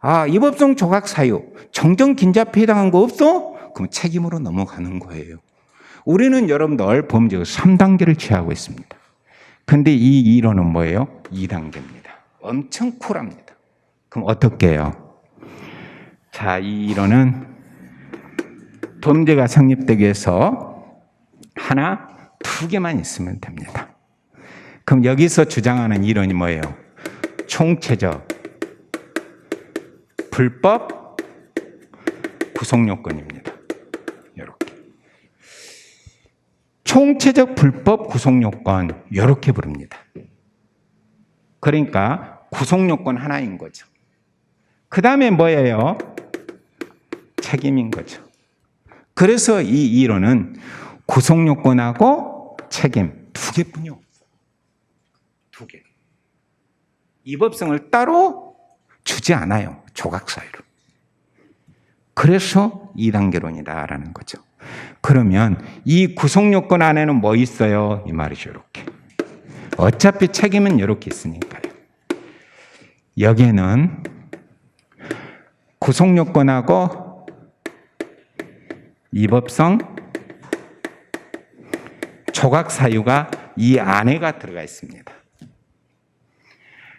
아, 이법성 조각 사유 정정긴잡에 해당한 거 없어? 그럼 책임으로 넘어가는 거예요. 우리는 여러분들 범죄의 3단계를 취하고 있습니다. 근데 이 이론은 뭐예요? 2단계입니다. 엄청 쿨합니다. 그럼 어떻게 해요? 자, 이 이론은 범죄가 성립되기 위해서 하나, 두 개만 있으면 됩니다. 그럼 여기서 주장하는 이론이 뭐예요? 총체적 불법 구속요건입니다. 이렇게. 총체적 불법 구속요건 이렇게 부릅니다. 그러니까 구속요건 하나인 거죠. 그 다음에 뭐예요? 책임인 거죠. 그래서 이 이론은 구속요건하고 책임 두 개뿐이요. 두 개. 이법성을 따로 주지 않아요. 조각 사유로. 그래서 2단계론이다라는 거죠. 그러면 이 구속요건 안에는 뭐 있어요? 이 말이죠. 이렇게. 어차피 책임은 이렇게 있으니까요. 여기에는 구속요건하고 이법성 조각 사유가 이 안에가 들어가 있습니다.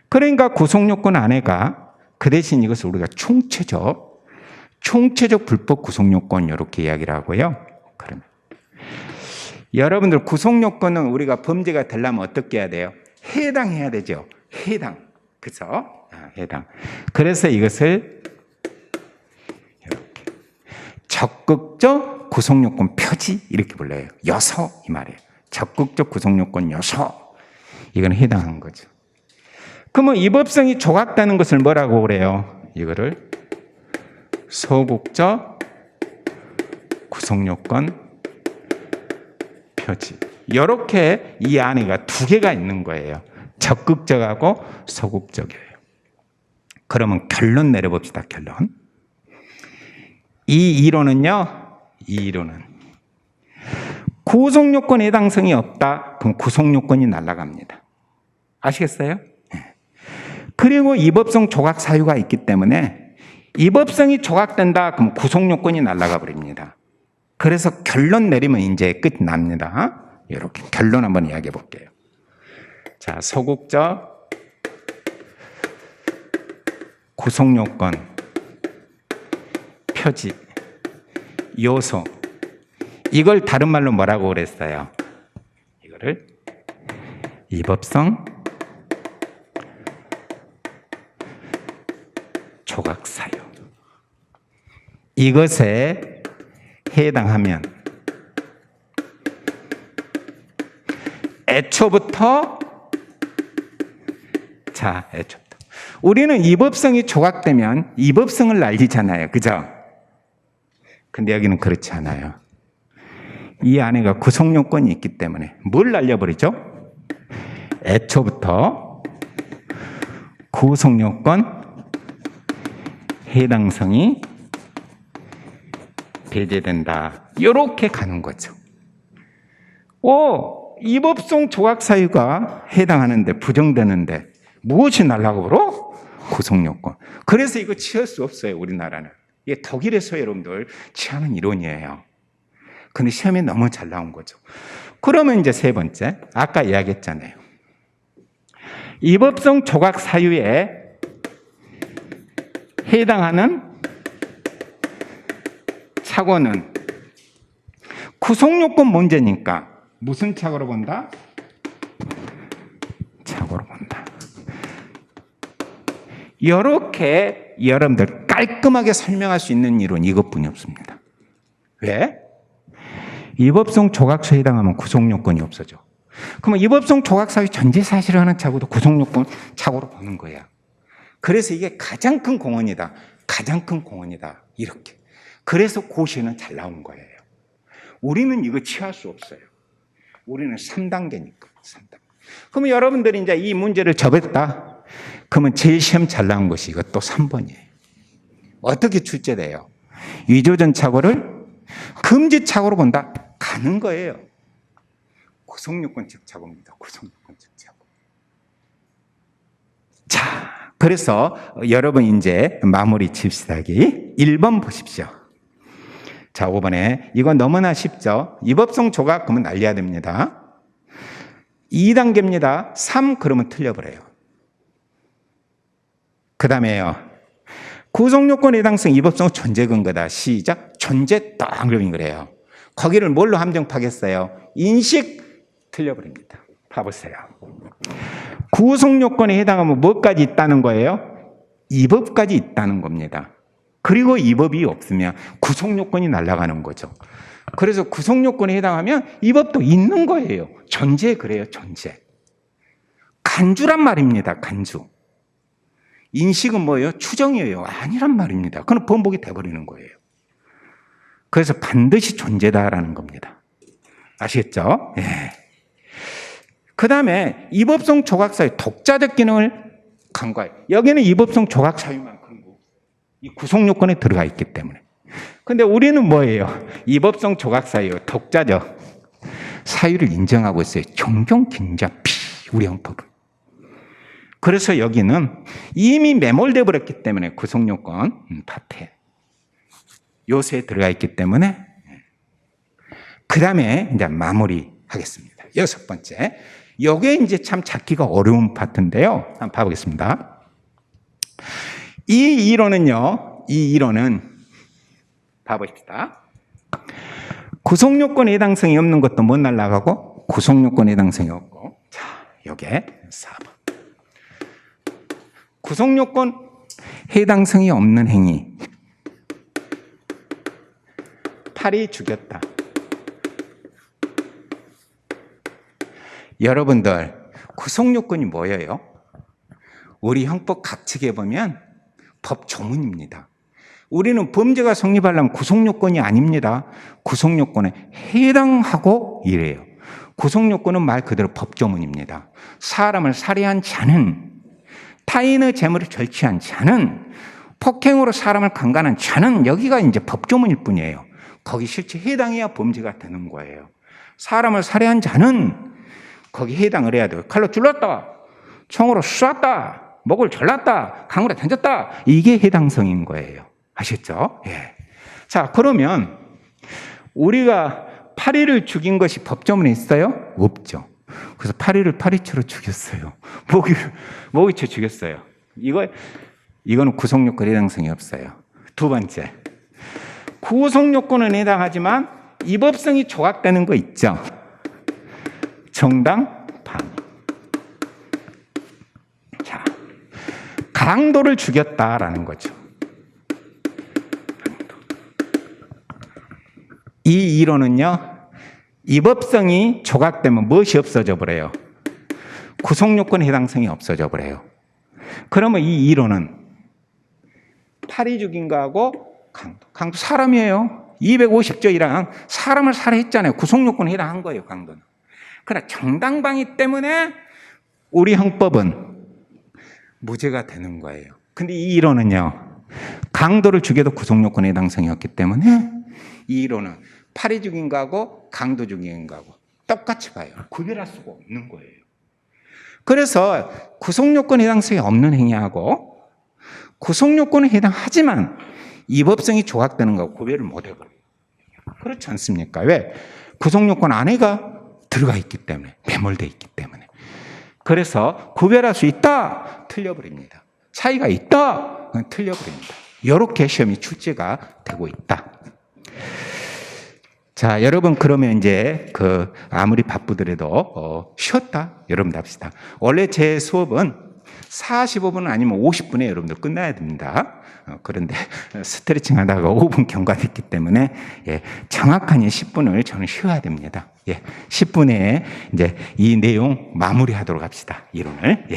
그러니까 구속요건 안에가 그 대신 이것을 우리가 총체적 불법 구속요건 이렇게 이야기를 하고요. 그러면 여러분들 구속요건은 우리가 범죄가 되려면 어떻게 해야 돼요? 해당해야 되죠. 해당. 그죠? 해당. 그래서 이것을 이렇게 적극적 구속요건 표지 이렇게 불러요. 요소 이 말이에요. 적극적 구속요건 요소. 이건 해당한 거죠. 그러면 이법성이 조각되는 것을 뭐라고 그래요? 이거를 소극적 구속요건 표지. 이렇게 이 안에가 두 개가 있는 거예요. 적극적하고 소극적이에요. 그러면 결론 내려봅시다. 결론. 이 이론은 구속요건에 해당성이 없다. 그럼 구속요건이 날아갑니다. 아시겠어요? 그리고 위법성 조각 사유가 있기 때문에 위법성이 조각된다. 그럼 구속요건이 날아가 버립니다. 그래서 결론 내리면 이제 끝이 납니다. 이렇게 결론 한번 이야기해 볼게요. 자, 소극적 구속요건 표지 요소, 이걸 다른 말로 뭐라고 그랬어요? 이거를 위법성 조각 사유, 이것에 해당하면 애초부터 우리는 위법성이 조각되면 위법성을 날리잖아요. 그죠? 근데 여기는 그렇지 않아요. 이 안에가 구속요건이 있기 때문에 뭘 날려버리죠? 애초부터 구속요건 해당성이 배제된다. 이렇게 가는 거죠. 위법성 조각 사유가 해당하는데 부정되는데 무엇이 날라가 버려? 구속요건. 그래서 이거 취할 수 없어요. 우리나라는. 이게 독일에서 여러분들 취하는 이론이에요. 근데 시험에 너무 잘 나온 거죠. 그러면 이제 세 번째, 아까 이야기했잖아요. 위법성 조각 사유에 해당하는 착오는 구속요건 문제니까 무슨 착오로 본다? 착오로 본다. 이렇게 여러분들 깔끔하게 설명할 수 있는 이론 이것뿐이 없습니다. 왜? 위법성 조각사유에 해당하면 구속요건이 없어져. 그러면 위법성 조각사유 전제사실을 하는 착오도 구속요건 착오로 보는 거야. 그래서 이게 가장 큰 공헌이다. 가장 큰 공헌이다. 이렇게. 그래서 고시는 잘 나온 거예요. 우리는 이거 취할 수 없어요. 우리는 3단계니까. 3단계. 그러면 여러분들이 이제 이 문제를 접했다. 그러면 제일 시험 잘 나온 것이 이것도 3번이에요. 어떻게 출제돼요? 위조전 착오를 금지착오로 본다. 가는 거예요. 구속요건적 착오입니다. 구속요건적 착오. 자, 그래서 여러분 이제 마무리 칩시다기 1번 보십시오. 자, 5번에 이거 너무나 쉽죠. 위법성 조각 그러면 날려야 됩니다. 2단계입니다. 3 그러면 틀려버려요. 그 다음에요. 구속요건 해당성 위법성 존재 근거다. 시작. 존재 딱 그러면 그래요. 거기를 뭘로 함정파겠어요? 인식 틀려버립니다. 봐보세요. 구속요건에 해당하면 뭐까지 있다는 거예요? 위법까지 있다는 겁니다. 그리고 위법이 없으면 구속요건이 날아가는 거죠. 그래서 구속요건에 해당하면 위법도 있는 거예요. 존재 그래요. 존재. 간주란 말입니다. 간주. 인식은 뭐예요? 추정이에요. 아니란 말입니다. 그건 번복이 돼버리는 거예요. 그래서 반드시 존재다라는 겁니다. 아시겠죠? 예. 그 다음에 위법성 조각사유 독자적 기능을 간과해요. 여기는 위법성 조각사유만 그리고 이 구속요건에 들어가 있기 때문에. 근데 우리는 뭐예요? 위법성 조각사유 독자적 사유를 인정하고 있어요. 종종 긴자피 우리 형법은. 그래서 여기는 이미 매몰돼 버렸기 때문에 구속요건 파트에 요소에 들어가 있기 때문에 그 다음에 이제 마무리하겠습니다. 6번째. 요게 이제 참 찾기가 어려운 파트인데요. 한번 봐보겠습니다. 이 이론은 봐봅시다. 구속요건 해당성이 없는 것도 못 날아가고 구속요건 해당성이 없고. 자, 요게 4번. 구속요건 해당성이 없는 행위. 팔이 죽였다. 여러분들 구속요건이 뭐예요? 우리 형법 각칙에 보면 법 조문입니다. 우리는 범죄가 성립하려면 구속요건이 아닙니다. 구속요건에 해당하고 이래요. 구속요건은 말 그대로 법 조문입니다. 사람을 살해한 자는 타인의 재물을 절취한 자는 폭행으로 사람을 강간한 자는 여기가 이제 법조문일 뿐이에요. 거기 실제 해당해야 범죄가 되는 거예요. 사람을 살해한 자는 거기 해당을 해야 돼요. 칼로 찔렀다, 총으로 쐈다, 목을 잘랐다, 강물에 던졌다. 이게 해당성인 거예요. 아셨죠? 예. 자, 그러면 우리가 파리를 죽인 것이 법조문에 있어요? 없죠. 그래서 파리를 파리채로 죽였어요. 모기채 죽였어요. 이거는 구속요건 해당성이 없어요. 두 번째, 구속요건은 해당하지만 위법성이 조각되는 거 있죠. 정당 방위. 자, 강도를 죽였다라는 거죠. 이 이론은요, 위법성이 조각되면 무엇이 없어져 버려요? 구속요건 해당성이 없어져 버려요. 그러면 이 이론은 파리 죽인 거하고 강도 사람이에요. 250조 1항 사람을 살해했잖아요. 구속요건에 해당한 거예요, 강도는. 그러나 정당방위 때문에 우리 형법은 무죄가 되는 거예요. 근데 이 이론은요, 강도를 죽여도 구속요건에 해당성이 없기 때문에 이 이론은 파리 죽인 거하고 강도 죽인 거하고 똑같이 봐요. 구별할 수가 없는 거예요. 그래서 구속요건 해당성이 없는 행위하고 구속요건에 해당하지만 위법성이 조각되는 거하고 구별을 못 해버려요. 그렇지 않습니까? 왜? 구속요건 안에가 들어가 있기 때문에, 매몰되어 있기 때문에. 그래서 구별할 수 있다, 틀려버립니다. 차이가 있다, 틀려버립니다. 이렇게 시험이 출제가 되고 있다. 자, 여러분, 그러면 이제 아무리 바쁘더라도 쉬었다, 여러분들 합시다. 원래 제 수업은 45분 아니면 50분에 여러분들 끝나야 됩니다. 그런데 스트레칭 하다가 5분 경과됐기 때문에 정확한 10분을 저는 쉬어야 됩니다. 10분에 이제 이 내용 마무리하도록 합시다. 이론을.